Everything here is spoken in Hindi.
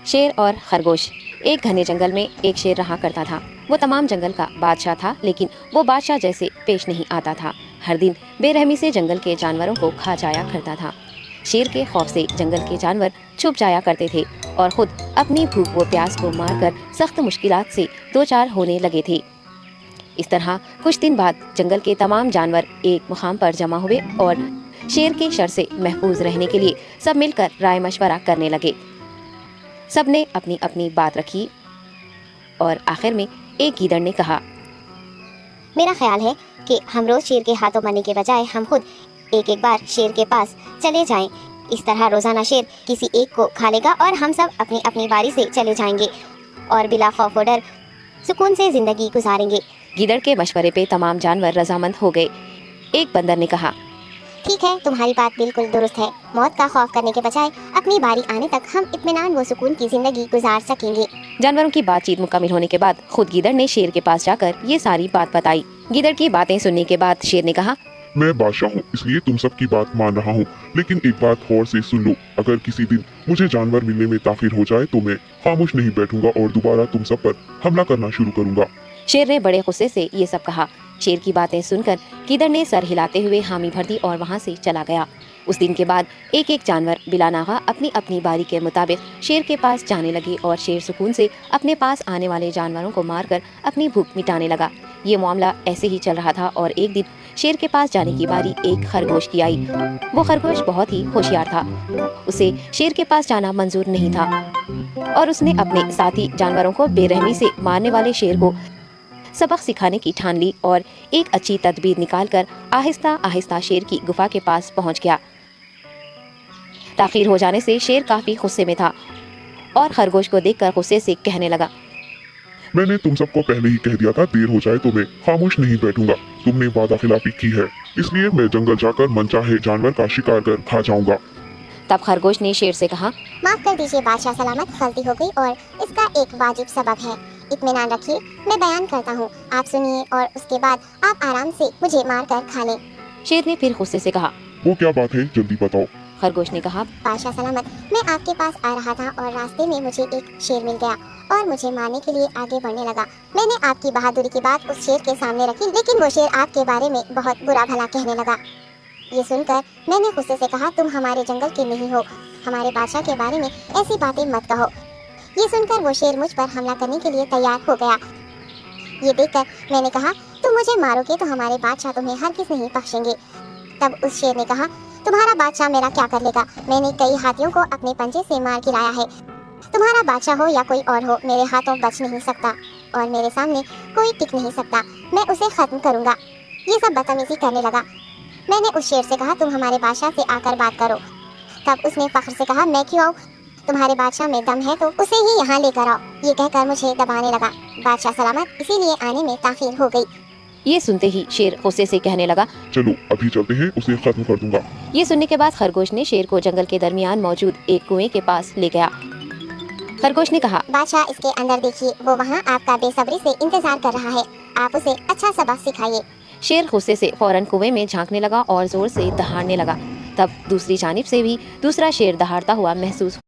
शेर और खरगोश। एक घने जंगल में एक शेर रहा करता था। वो तमाम जंगल का बादशाह था, लेकिन वो बादशाह जैसे पेश नहीं आता था। हर दिन बेरहमी से जंगल के जानवरों को खा जाया करता था। शेर के खौफ से जंगल के जानवर छुप जाया करते थे और खुद अपनी भूख व प्यास को मारकर सख्त मुश्किलात से दो चार होने लगे थे। इस तरह कुछ दिन बाद जंगल के तमाम जानवर एक मुकाम पर जमा हुए और शेर के शर से महफूज रहने के लिए सब मिलकर राय मशवरा करने लगे। सब ने अपनी अपनी बात रखी और आखिर में एक गीदड़ ने कहा, मेरा ख्याल है कि हम रोज शेर के हाथों मरने के बजाय हम खुद एक एक बार शेर के पास चले जाएं। इस तरह रोजाना शेर किसी एक को खा लेगा और हम सब अपनी अपनी बारी से चले जाएंगे और बिला खौफ व डर सुकून से जिंदगी गुजारेंगे। गीदड़ के मशवरे पे तमाम जानवर रजामंद हो गए। एक बंदर ने कहा, ठीक है, तुम्हारी बात बिल्कुल दुरुस्त है। मौत का खौफ करने के बजाय अपनी बारी आने तक हम इत्मीनान व सुकून की जिंदगी गुजार सकेंगे। जानवरों की बातचीत मुकम्मल होने के बाद खुद गीदड़ ने शेर के पास जाकर ये सारी बात बताई। गीदड़ की बातें सुनने के बाद शेर ने कहा, मैं बादशाह हूँ, इसलिए तुम सबकी बात मान रहा हूँ, लेकिन एक बात गौर से सुन लो। अगर किसी दिन मुझे जानवर मिलने में ताखिर हो जाए तो मैं खामोश नहीं बैठूंगा और दोबारा तुम सब पर हमला करना शुरू करूंगा। शेर ने बड़े गुस्से से ये सब कहा। शेर की बातें सुनकर गीदड़ ने सर हिलाते हुए हामी भर दी और वहाँ से चला गया। उस दिन के बाद एक एक जानवर बिलानागा अपनी अपनी बारी के मुताबिक शेर के पास जाने लगे और शेर सुकून से अपने पास आने वाले जानवरों को मारकर अपनी भूख मिटाने लगा। ये मामला ऐसे ही चल रहा था और एक दिन शेर के पास जाने की बारी एक खरगोश की आई। वो खरगोश बहुत ही होशियार था। उसे शेर के पास जाना मंजूर नहीं था और उसने अपने साथी जानवरों को बेरहमी से मारने वाले शेर को सबक सिखाने की ठान ली और एक अच्छी तदबीर निकालकर आहिस्ता आहिस्ता शेर की गुफा के पास पहुंच गया। ताखीर हो जाने से शेर काफी गुस्से में था और खरगोश को देखकर गुस्से से कहने लगा, मैंने तुम सबको पहले ही कह दिया था, देर हो जाए तो मैं खामोश नहीं बैठूंगा। तुमने वादा खिलाफी की है, इसलिए मैं जंगल जाकर मनचाहे जानवर का शिकार कर खा जाऊंगा। तब खरगोश ने शेर से कहा, माफ कर दीजिए बादशाह, सलामत, गलती हो गई और इसका एक वाजिब सबब है। इत्मीनान रखिए, मैं बयान करता हूँ, आप सुनिए और उसके बाद आप आराम से मुझे मार कर खा लें। शेर ने फिर गुस्से से कहा, वो क्या बात है, जल्दी बताओ। खरगोश ने कहा, बादशाह सलामत, मैं आपके पास आ रहा था और रास्ते में मुझे एक शेर मिल गया और मुझे मारने के लिए आगे बढ़ने लगा। मैंने आपकी बहादुरी की बात उस शेर के सामने रखी, लेकिन वो शेर आपके बारे में बहुत बुरा भला कहने लगा। ये सुनकर मैंने गुस्से से कहा, तुम हमारे जंगल के नहीं हो, हमारे बादशाह के बारे में ऐसी बातें मत कहो। ये सुनकर वो शेर मुझ पर हमला करने के लिए तैयार हो गया। ये देखकर मैंने कहा, तुम मुझे मारोगे तो हमारे बादशाह तुम्हें हरगिज़ नहीं बख्शेंगे। तब उस शेर ने कहा, तुम्हारा बादशाह मेरा क्या कर लेगा? मैंने कई हाथियों को अपने पंजे से मार गिराया है। तुम्हारा बादशाह हो या कोई और हो, मेरे हाथों बच नहीं सकता और मेरे सामने कोई टिक नहीं सकता। मैं उसे खत्म करूंगा। ये सब बदतमीजी करने लगा। मैंने उस शेर से कहा, तुम हमारे बादशाह से आकर बात करो। तब उसने फख्र से कहा, मैं क्यों आऊँ? तुम्हारे बादशाह में दम है तो उसे ही यहाँ लेकर आओ। ये कहकर मुझे दबाने लगा। बादशाह सलामत, इसीलिए आने में ताखीर हो गई। ये सुनते ही शेर गुस्से से कहने लगा, चलो अभी चलते हैं, उसे खत्म कर दूंगा। ये सुनने के बाद खरगोश ने शेर को जंगल के दरमियान मौजूद एक कुएं के पास ले गया। खरगोश ने कहा, बादशाह, इसके अंदर देखिए, वो वहाँ आपका बेसब्री से इंतजार कर रहा है। आप उसे अच्छा सबक सिखाइए। शेर गुस्से से फौरन कुएं में झांकने लगा और जोर से दहाड़ने लगा। तब दूसरी जानिब से भी दूसरा शेर दहाड़ता हुआ महसूस